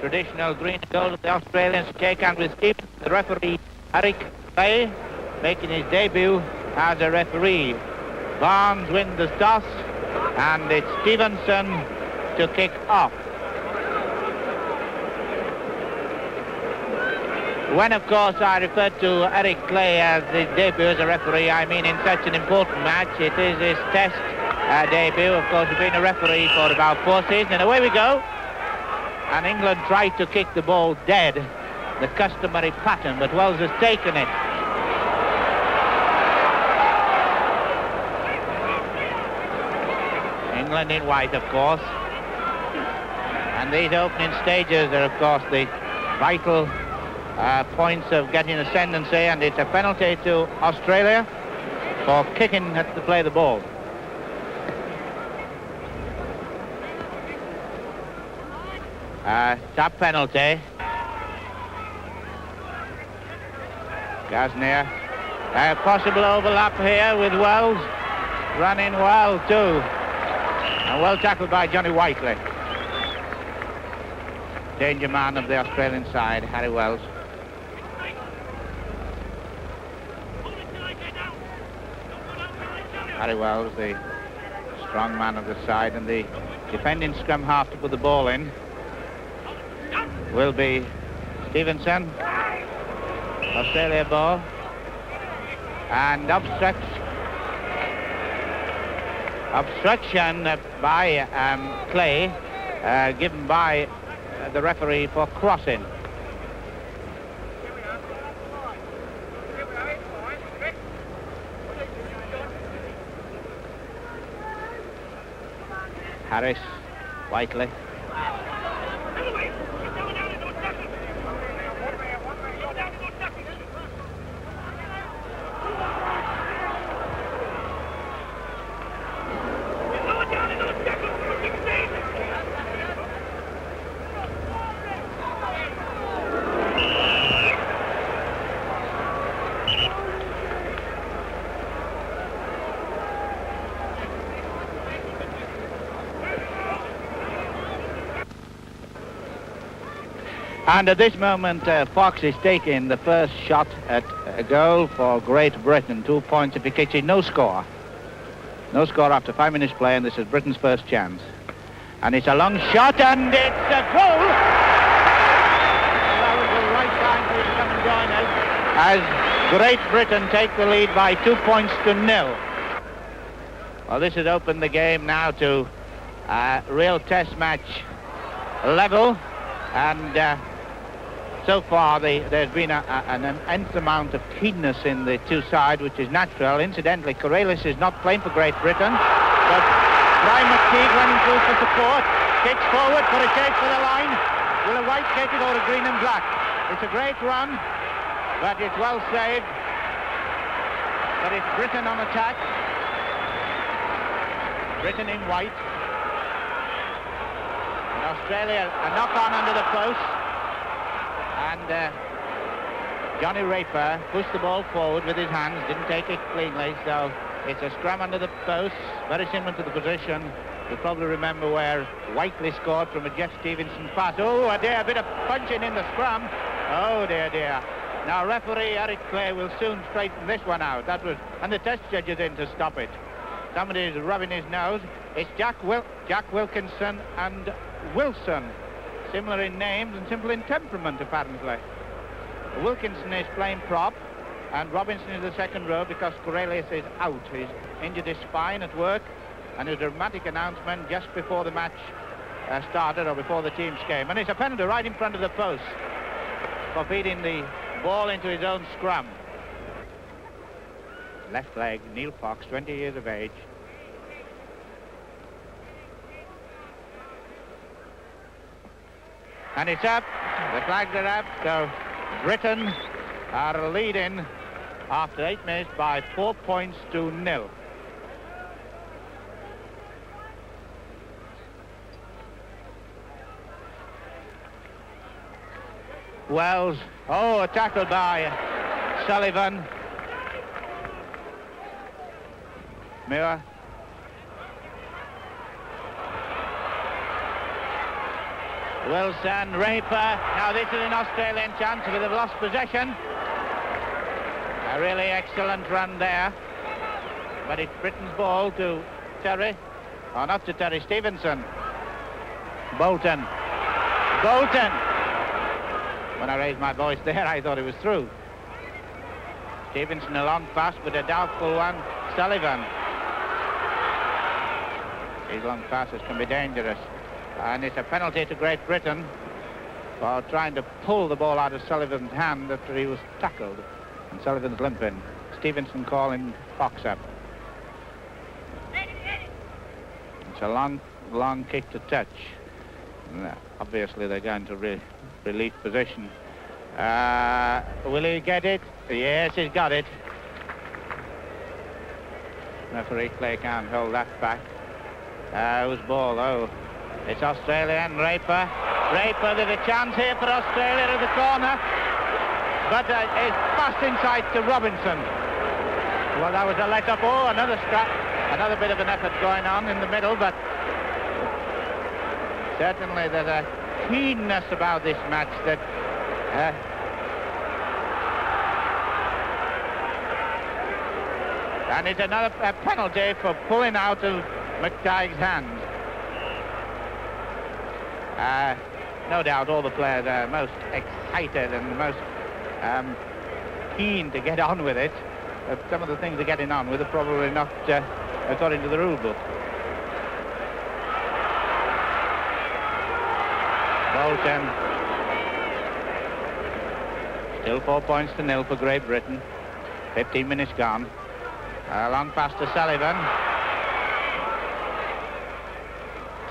traditional green and gold of the Australians shake hands with Stephen, the referee Eric Clay, making his debut as a referee. Barnes wins the toss, and it's Stevenson to kick off. When, of course, I refer to Eric Clay as his debut as a referee, I mean in such an important match. It is his test debut. Of course, he's been a referee for about 4 seasons. And away we go. And England tried to kick the ball dead, the customary pattern, but Wells has taken it. England in white, of course. And these opening stages are, of course, the vital points of getting ascendancy, and it's a penalty to Australia for kicking to play the ball. Tap penalty. Gasnier. Possible overlap here with Wells. Running well too. And well tackled by Johnny Whiteley. Danger man of the Australian side, Harry Wells. Harry Wells, the strong man of the side, and the defending scrum half to put the ball in will be Stevenson. Australia ball. And obstruction by Clay, given by the referee for crossing. Harris, Whiteley. And at this moment, Fox is taking the first shot at a goal for Great Britain. 2 points if he kicks it. No score. No score after 5 minutes play, and this is Britain's first chance. And it's a long shot, and it's a goal! That was the right time for him to come and join us, as Great Britain take the lead by 2 points to 0. Well, this has opened the game now to a real test match level, and so far there's been an immense amount of keenness in the two sides, which is natural. Incidentally, Corellis is not playing for Great Britain, but Brian McTeague running through for support, kicks forward for a shake for the line. Will a white take it or a green and black? It's a great run, but it's well saved. But it's Britain on attack. Britain in white. And Australia a knock on under the post. And Johnny Raper pushed the ball forward with his hands, didn't take it cleanly, so it's a scrum under the post, very similar to the position. You'll probably remember where Whiteley scored from a Jeff Stevenson pass. Oh, dear, a bit of punching in the scrum. Oh, dear, dear. Now, referee Eric Clay will soon straighten this one out. And the test judge is in to stop it. Somebody's rubbing his nose. It's Jack Wilkinson and Wilson. Similar in names and simple in temperament, apparently. Wilkinson is playing prop, and Robinson is the second row because Corellis is out. He's injured his spine at work, and a dramatic announcement just before the match started, or before the teams came. And it's a penalty right in front of the post for feeding the ball into his own scrum. Left leg, Neil Fox, 20 years of age. And it's up. The flags are up. So Britain are leading after 8 minutes by 4 points to 0. Wells. Oh, a tackle by Sullivan. Muir. Wilson, Raper. Now this is an Australian chance, but they've lost possession. A really excellent run there. But it's Britain's ball to Terry. Oh, not to Terry, Stevenson. Bolton. Bolton! When I raised my voice there, I thought it was through. Stevenson a long pass, but a doubtful one. Sullivan. These long passes can be dangerous. And it's a penalty to Great Britain for trying to pull the ball out of Sullivan's hand after he was tackled. And Sullivan's limping. Stevenson calling Fox up. It's a long kick to touch. And obviously they're going to relief position. Will he get it? Yes, he's got it. Referee Clay can't hold that back. Whose ball? Oh, it's Australian. Raper. Raper, there's a chance here for Australia at the corner. But it's passed inside to Robinson. Well, that was a let-up. Oh, another scrap. Another bit of an effort going on in the middle, but certainly there's a keenness about this match that and it's another penalty for pulling out of McTighe's hand. No doubt all the players are most excited and most keen to get on with it. Some of the things they're getting on with are probably not according to the rule book. Bolton. Still 4 points to nil for Great Britain. 15 minutes gone. A long pass to Sullivan.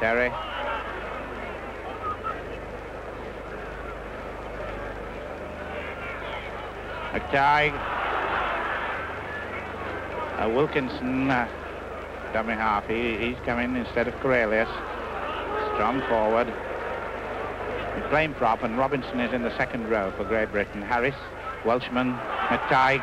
Terry. McTighe. Wilkinson, dummy half. He's coming instead of Corelius. Strong forward. He's playing prop, and Robinson is in the second row for Great Britain. Harris, Welshman, McTighe.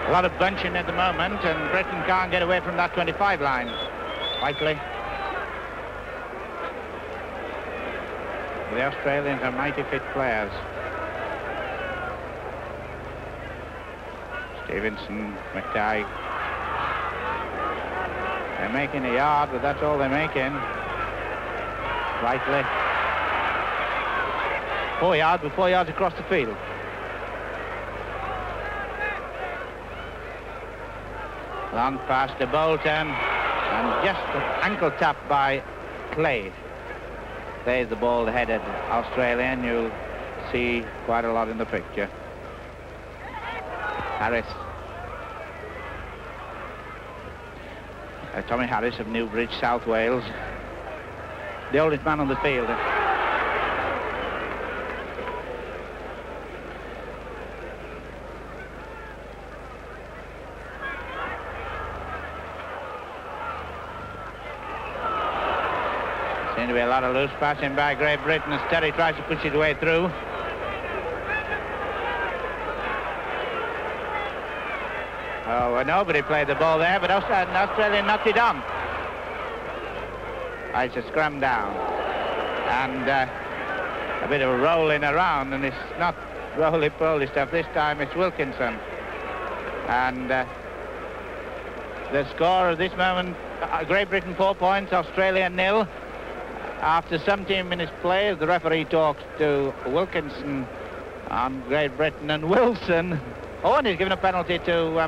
A lot of bunching at the moment, and Britain can't get away from that 25 line. Whiteley. The Australians are mighty fit players. Stevenson, McTighe. They're making a yard, but that's all they're making. Whiteley. 4 yards, but 4 yards across the field. Long pass to Bolton, and just an ankle tap by Clay. There's the bald-headed Australian. You'll see quite a lot in the picture. Harris. Tommy Harris of Newbridge, South Wales. The oldest man on the field. Seems to be a lot of loose passing by Great Britain as Terry tries to push his way through. Oh, well, nobody played the ball there, but Australia knocked it on. It's a scrum down. And a bit of rolling around, and it's not roly-poly stuff. This time it's Wilkinson. And the score at this moment, Great Britain 4 points, Australia 0. After 17 minutes play, the referee talks to Wilkinson on Great Britain, and Wilson. Oh, and he's given a penalty to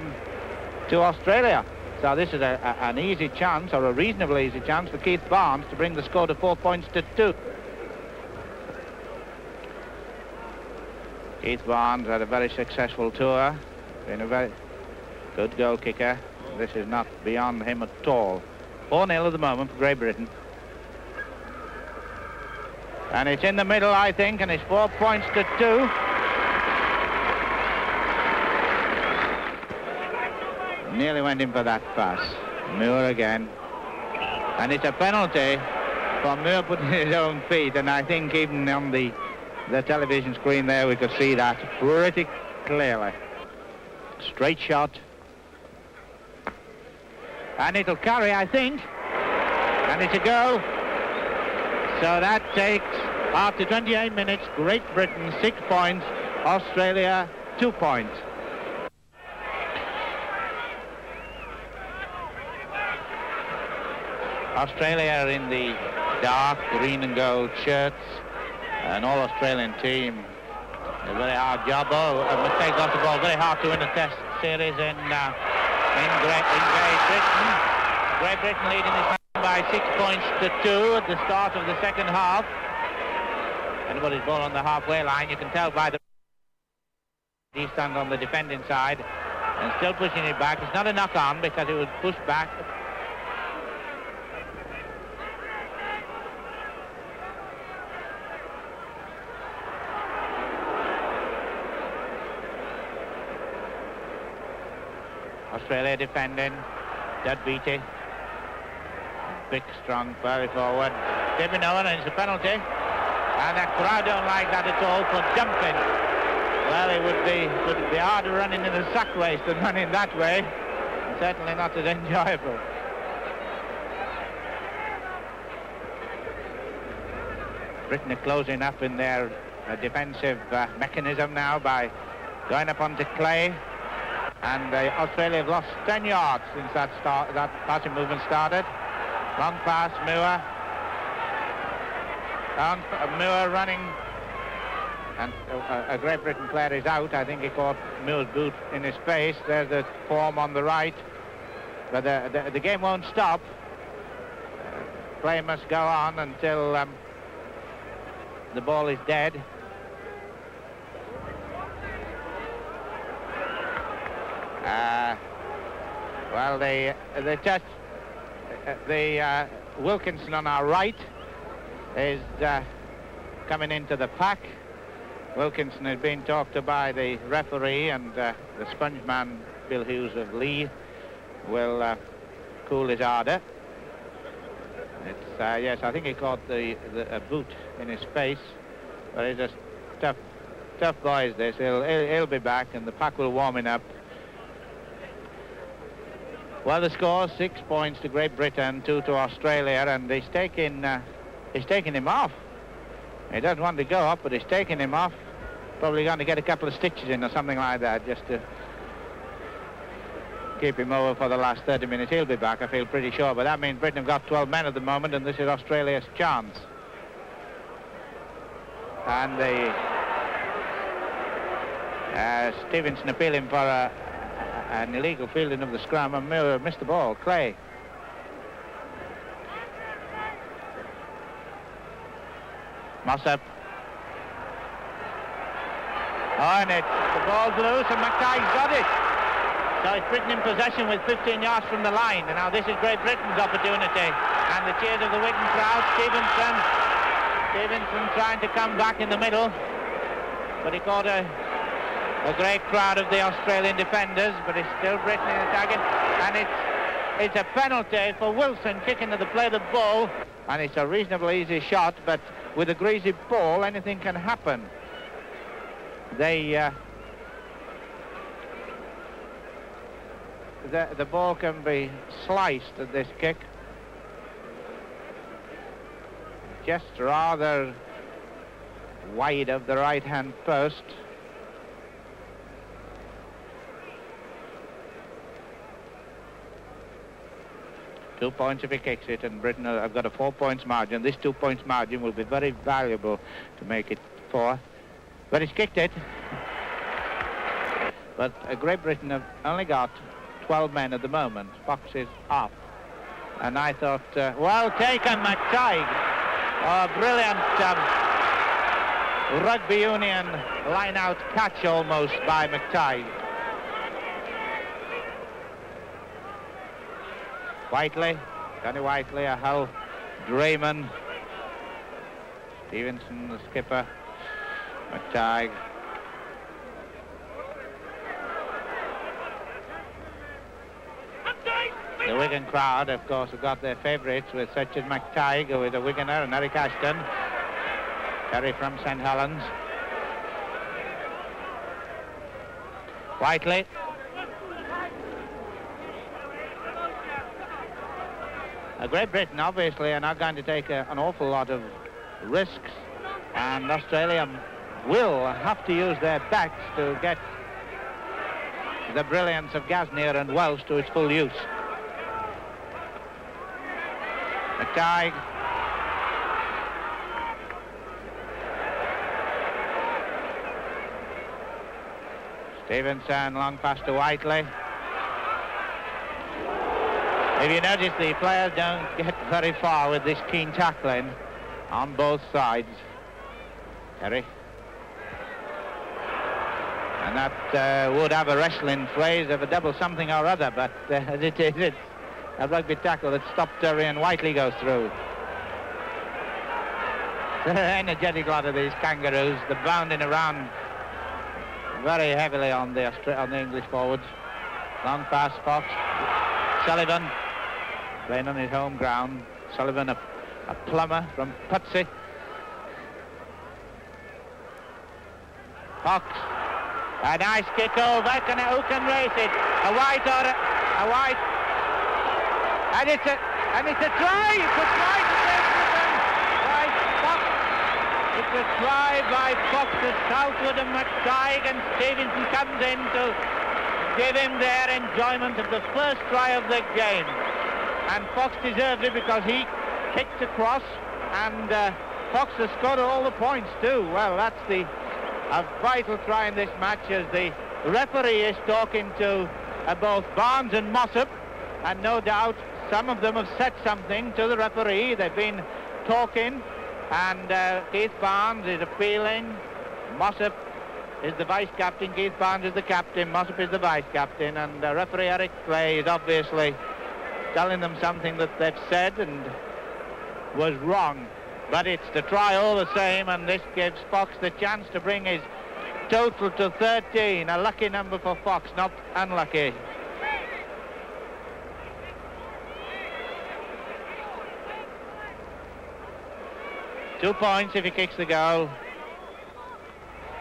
Australia. So this is an easy chance, or a reasonably easy chance, for Keith Barnes to bring the score to 4 points to 2. Keith Barnes had a very successful tour, been a very good goal kicker. This is not beyond him at all. 4-0 at the moment for Great Britain. And it's in the middle, I think, and it's 4 points to 2. Nearly went in for that pass. Moore again. And it's a penalty for Moore putting his own feet, and I think even on the television screen there we could see that pretty clearly. Straight shot And it'll carry, I think. And it's a goal. So that takes, after 28 minutes, Great Britain 6 points, Australia 2 points. Australia are in the dark green and gold shirts. An all-Australian team. A very hard job. Oh, a mistake got the ball. Very hard to win a test series in Great Britain. Great Britain leading this game by 6 points to 2 at the start of the second half. Anybody's ball on the halfway line. You can tell by the... He stands on the defending side and still pushing it back. It's not a knock-on because it was pushed back. Australia defending. Dead Beatty. Big, strong, very forward. David Owen, and it's a penalty. And the crowd don't like that at all for jumping. Well, it would be harder running in a sack race than running that way. And certainly not as enjoyable. Britain are closing up in their defensive mechanism now by going up onto Clay. And Australia have lost 10 yards since that passing movement started. Long pass, Moore. Moore running, and a Great Britain player is out. I think he caught Moore's boot in his face. There's the form on the right. But the game won't stop. Play must go on until the ball is dead. Well, they touch the Wilkinson on our right is coming into the pack. Wilkinson has been talked to by the referee, and the sponge man Bill Hughes of Lee will cool his ardour. It's yes, I think he caught a boot in his face, but he's a tough boy. This he'll be back, and the pack will warm him up. Well, the score 6 points to Great Britain, 2 to Australia, and he's taking him off. He doesn't want to go up, but he's taking him off. Probably going to get a couple of stitches in or something like that, just to keep him over for the last 30 minutes. He'll be back, I feel pretty sure, but that means Britain have got 12 men at the moment, and this is Australia's chance. And Stevenson appealing for an illegal fielding of the scrum, and Miller missed the ball. Clay. Mossop. Oh, and the ball's loose, and Mackay's got it. So it's Britain in possession with 15 yards from the line. And now this is Great Britain's opportunity. And the cheers of the Wigan crowd. Stevenson trying to come back in the middle. But he caught a great crowd of the Australian defenders, but it's still Britain in the target, and it's a penalty for Wilson kicking to the play the ball, and it's a reasonably easy shot, but with a greasy ball anything can happen. The ball can be sliced at this kick, just rather wide of the right hand post. Two points if he kicks it, and Britain have got a 4 points margin. This 2 points margin will be very valuable to make it 4. But he's kicked it. But Great Britain have only got 12 men at the moment. Fox is off. And I thought, well taken, McTighe. Oh, brilliant rugby union line-out catch almost by McTighe. Whiteley, Johnny Whiteley, Hal Drayman, Stevenson, the skipper, McTighe. The Wigan crowd, of course, have got their favourites with such as McTighe, who is a Wiganer, and Eric Ashton, Terry from St Helens. Whiteley. Great Britain obviously are not going to take an awful lot of risks, and Australia will have to use their backs to get the brilliance of Gasnier and Welsh to its full use. McTighe. Stevenson, long pass to Whiteley. If you notice, the players don't get very far with this keen tackling on both sides. Terry. And that would have a wrestling phrase of a double something or other, but as it is, it's a rugby tackle that stopped Terry and Whiteley goes through. It's an energetic lot of these Kangaroos. They're bounding around very heavily on the English forwards. Long pass, Fox. Sullivan playing on his home ground. Sullivan, a plumber from Putsey. Fox. A nice kick over. Who can race it? A White or a White. And it's a try. It's a try to Stapleton by Fox. It's a try by Fox to Southwood and McTighe, and Stevenson comes in to give him their enjoyment of the first try of the game. And Fox deserved it because he kicked across, and Fox has scored all the points too. Well, that's a vital try in this match, as the referee is talking to both Barnes and Mossop, and no doubt some of them have said something to the referee. They've been talking, and Keith Barnes is appealing. Mossop is the vice-captain. Keith Barnes is the captain. Mossop is the vice-captain, and referee Eric Clay is obviously telling them something that they've said and was wrong. But it's the try all the same, and this gives Fox the chance to bring his total to 13. A lucky number for Fox, not unlucky. Two points if he kicks the goal.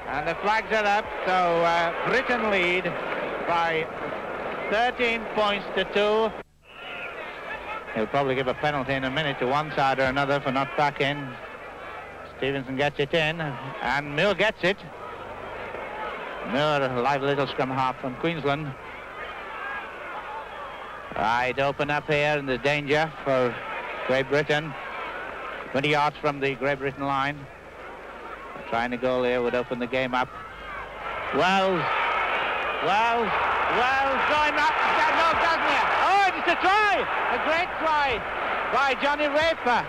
And the flags are up, so Britain lead by 13 points to 2. He'll probably give a penalty in a minute to one side or another for not backing. Stevenson gets it in, and Moore gets it. Moore, a lively little scrum half from Queensland. Right, open up here, and the danger for Great Britain. 20 yards from the Great Britain line. Trying to goal here would open the game up. Wells going up. No, Gasnier. Oh, it's a try! A great try by Johnny Raper.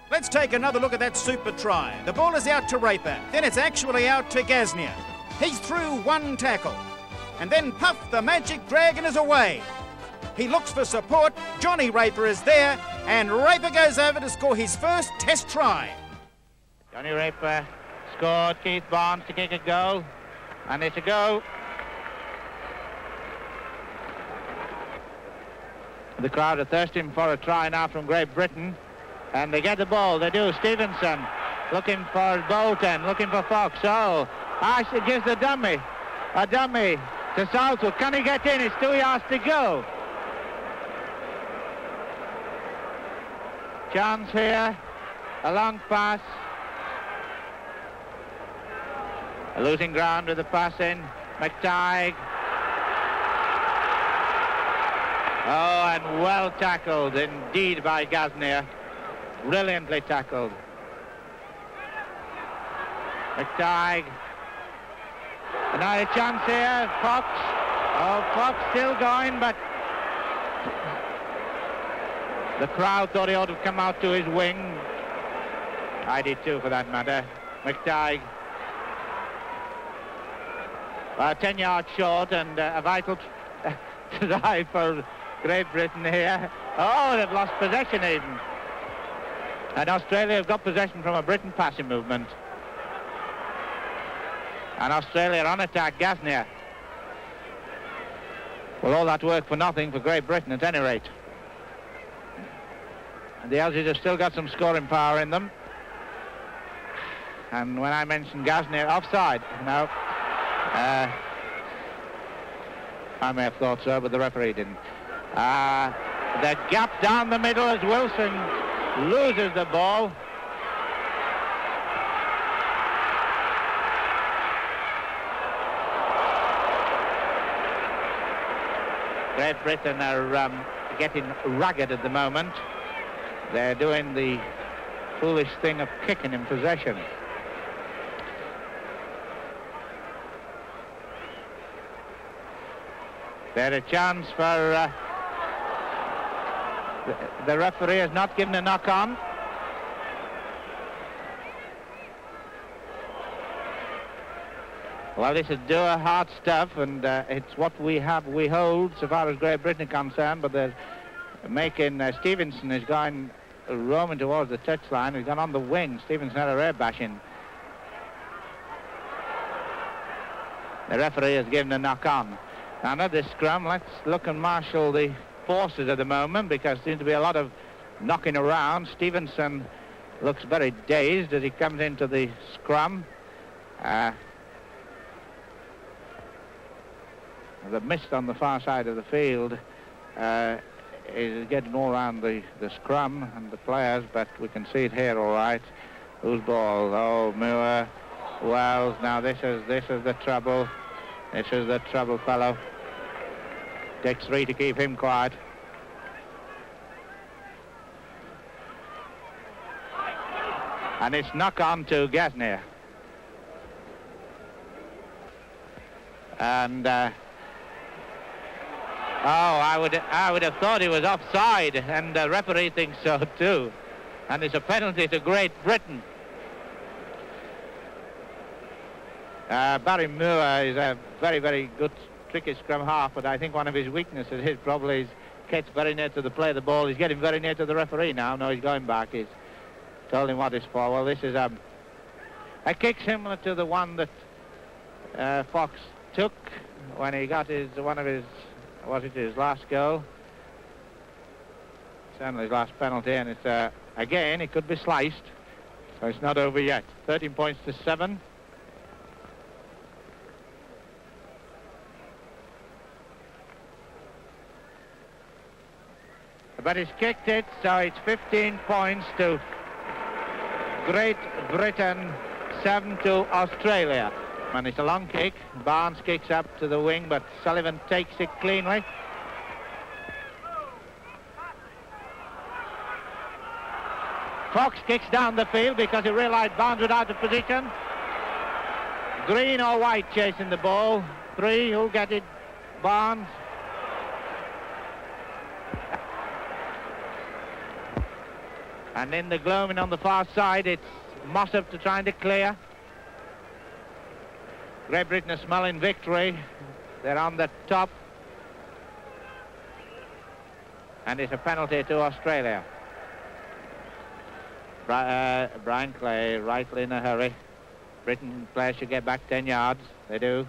Let's take another look at that super try. The ball is out to Raper, then it's actually out to Gasnier. He's through one tackle, and then Puff the Magic Dragon is away. He looks for support, Johnny Raper is there, and Raper goes over to score his first test try. Johnny Raper scored. Keith Barnes to kick a goal, and it's a go. The crowd are thirsting for a try now from Great Britain, and they get the ball. They do. Stevenson looking for Bolton, looking for Fox. Oh, Ashley gives a dummy to Southwood. Can he get in? It's 2 yards to go. Chance here, a long pass. Losing ground with the pass in. McTighe. Oh, and well tackled indeed by Gasnier. Brilliantly tackled. McTighe. Another chance here. Fox. Oh, Fox still going, but the crowd thought he ought to come out to his wing. I did too, for that matter. McTighe. 10 yards short, and a vital try for Great Britain here. Oh, they've lost possession even. And Australia have got possession from a Britain passing movement. And Australia on attack, Gasnier. Well, all that work for nothing for Great Britain at any rate. And the Aussies have still got some scoring power in them. And when I mentioned Gasnier, offside. No. I may have thought so, but the referee didn't. The gap down the middle as Wilson loses the ball. Great Britain are getting ragged at the moment. They're doing the foolish thing of kicking in possession. There's a chance for... the referee has not given a knock-on. Well, this is dour, hard stuff, and it's what we hold, so far as Great Britain are concerned, but they're making... Stevenson is going roaming towards the touchline. He's gone on the wing. Stevenson had a rare bashing. The referee has given a knock-on. Now, at this scrum, let's look and marshal the forces at the moment, because there seems to be a lot of knocking around. Stevenson looks very dazed as he comes into the scrum. The mist on the far side of the field is getting all around the scrum and the players, but we can see it here all right. Whose ball? Oh, Moore, Wells. Now this is the trouble. This is the trouble, fellow. Takes 3 to keep him quiet. And it's knock on to Gasnier. And I would have thought he was offside, and the referee thinks so too. And it's a penalty to Great Britain. Barry Moore is a very, very good, tricky scrum half, but I think one of his weaknesses is probably his gets very near to the play of the ball. He's getting very near to the referee now. No, he's going back. He's told him what it's for. Well, this is a kick similar to the one that Fox took when he got his last goal. Certainly his last penalty, and it's again it could be sliced, so it's not over yet. 13 points to 7. But he's kicked it, so it's 15 points to Great Britain, 7 to Australia. And it's a long kick. Barnes kicks up to the wing, but Sullivan takes it cleanly. Fox kicks down the field because he realised Barnes was out of position. Green or White chasing the ball. 3, who'll get it? Barnes. And in the gloaming on the far side, it's Mossop to trying to clear. Great Britain are smelling victory. They're on the top. And it's a penalty to Australia. Brian Clay rightly in a hurry. Britain players should get back 10 yards. They do.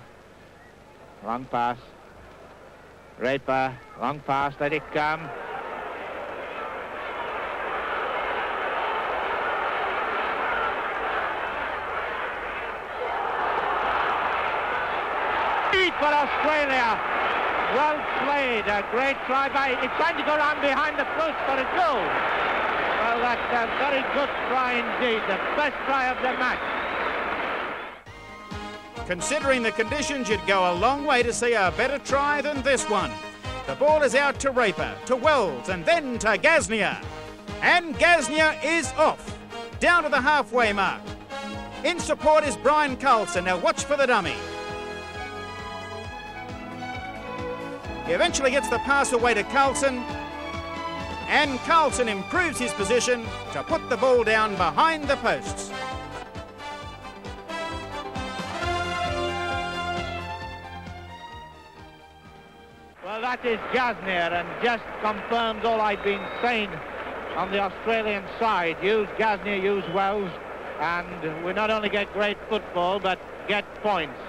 Long pass. Raper, long pass, let it come. For Australia, well played, a great try by, it's trying to go around behind the post for a goal. Well, that's a very good try indeed, the best try of the match. Considering the conditions, you'd go a long way to see a better try than this one. The ball is out to Raper, to Wells, and then to Gasnier. And Gasnier is off, down to the halfway mark. In support is Brian Carlson. Now watch for the dummy. He eventually gets the pass away to Carlson, and Carlson improves his position to put the ball down behind the posts. Well, that is Gasnier, and just confirms all I've been saying on the Australian side. Use Gasnier, use Wells, and we not only get great football, but get points.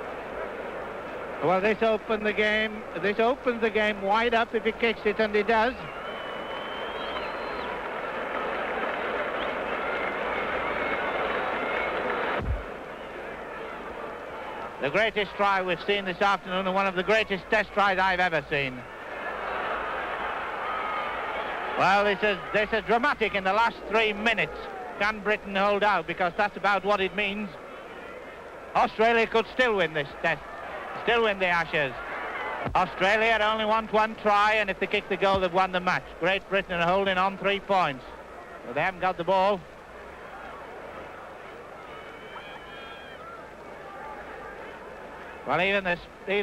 Well, this opens the game wide up if he kicks it, and he does. The greatest try we've seen this afternoon, and one of the greatest test tries I've ever seen. Well, this is dramatic in the last 3 minutes. Can Britain hold out? Because that's about what it means. Australia could still win this test, still win the Ashes. Australia only want one try, and if they kick the goal, they've won the match. Great Britain are holding on 3 points. So they haven't got the ball. Well, even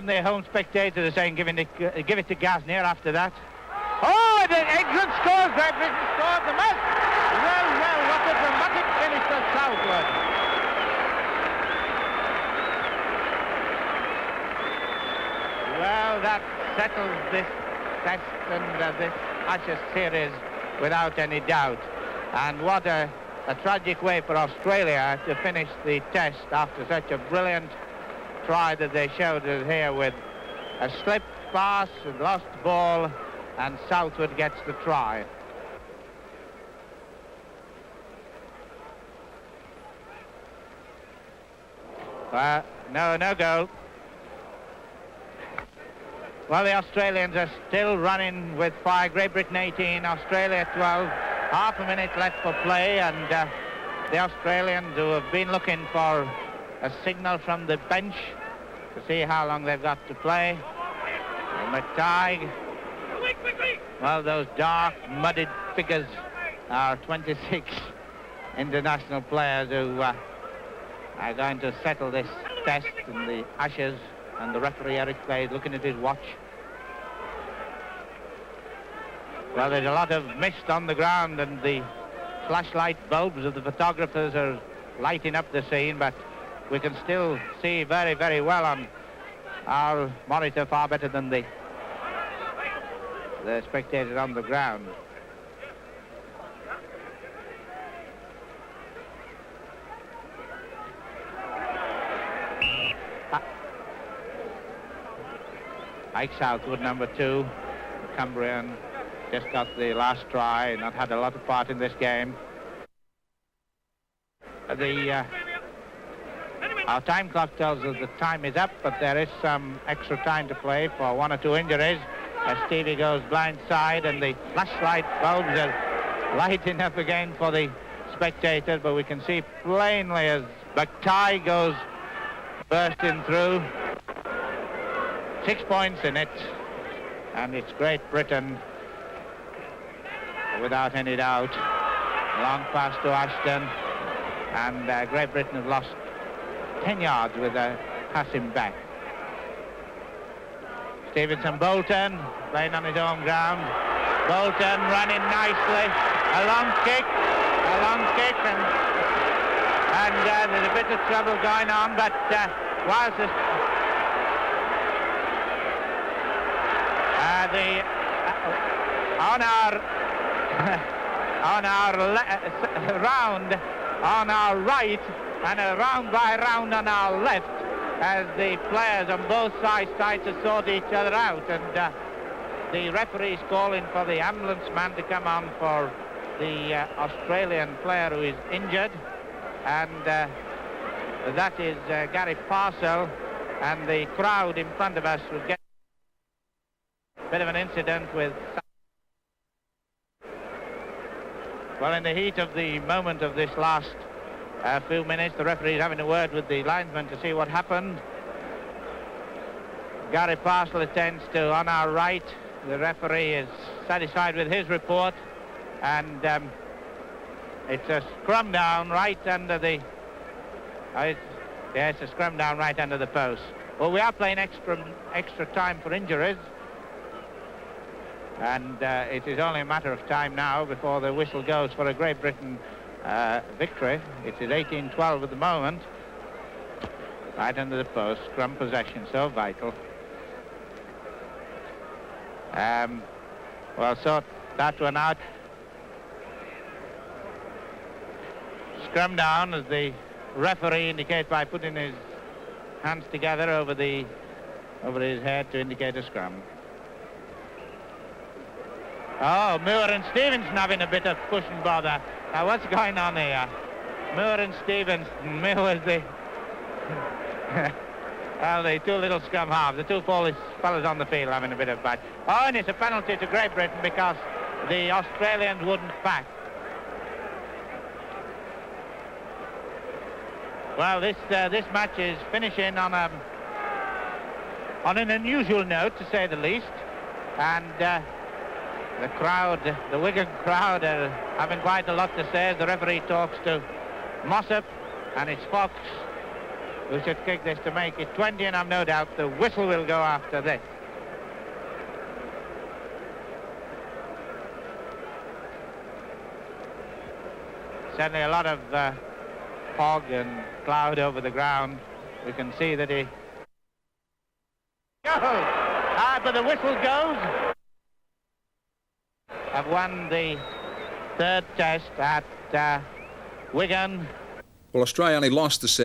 the home spectators are saying give it to Gasnier after that. Oh, England scores! Great Britain scored the match. Well, what a dramatic finish for Southwood. Well, that settles this test and this Ashes series without any doubt. And what a tragic way for Australia to finish the test after such a brilliant try that they showed us here with a slip pass and lost ball, and Southwood gets the try. No goal. Well, the Australians are still running with fire. Great Britain 18, Australia 12. Half a minute left for play, and the Australians, who have been looking for a signal from the bench to see how long they've got to play. McTighe. Well, those dark, mudded figures are 26 international players who are going to settle this test in the Ashes, and the referee Eric Clay is looking at his watch. Well, there's a lot of mist on the ground, and the flashlight bulbs of the photographers are lighting up the scene, but we can still see very, very well on our monitor, far better than the spectators on the ground. Ike Southwood, number 2, Cumbrian, just got the last try, not had a lot of part in this game. Our time clock tells us the time is up, but there is some extra time to play for 1 or 2 injuries as Stevie goes blindside, and the flashlight bulbs are lighting up again for the spectators, but we can see plainly as McTighe goes bursting through. 6 points in it, and it's Great Britain without any doubt. Long pass to Ashton, and Great Britain have lost 10 yards with a passing back. Stevenson Bolton playing on his own ground. Bolton running nicely. A long kick, and there's a bit of trouble going on, but whilst on our round on our right and a round by round on our left, as the players on both sides try to sort each other out, and the referee's calling for the ambulance man to come on for the Australian player who is injured, and that is Gary Parcell, and the crowd in front of us will get a bit of an incident with... Well, in the heat of the moment of this last few minutes, the referee is having a word with the linesman to see what happened. Gary Parcell attends to on our right. The referee is satisfied with his report, and it's a scrum down right under the... yes, a scrum down right under the post. Well, we are playing extra time for injuries, and it is only a matter of time now before the whistle goes for a Great Britain victory. It is 18-12 at the moment. Right under the post, scrum possession, so vital. Well, sort that one out. Scrum down, as the referee indicates by putting his hands together over his head to indicate a scrum. Oh, Moore and Stevenson having a bit of push and bother. Now, what's going on here? Moore and Stevenson. Moore was the... well, the two little scrum halves, the two fellas on the field having a bit of fight. Oh, and it's a penalty to Great Britain because the Australians wouldn't back. Well, this match is finishing on an unusual note, to say the least, and the crowd, the Wigan crowd, are having quite a lot to say as the referee talks to Mossop, and it's Fox who should kick this to make it 20, and I've no doubt the whistle will go after this. Certainly a lot of fog and cloud over the ground. We can see that he... but the whistle goes. Have won the third test at Wigan. Well, Australia only lost the set.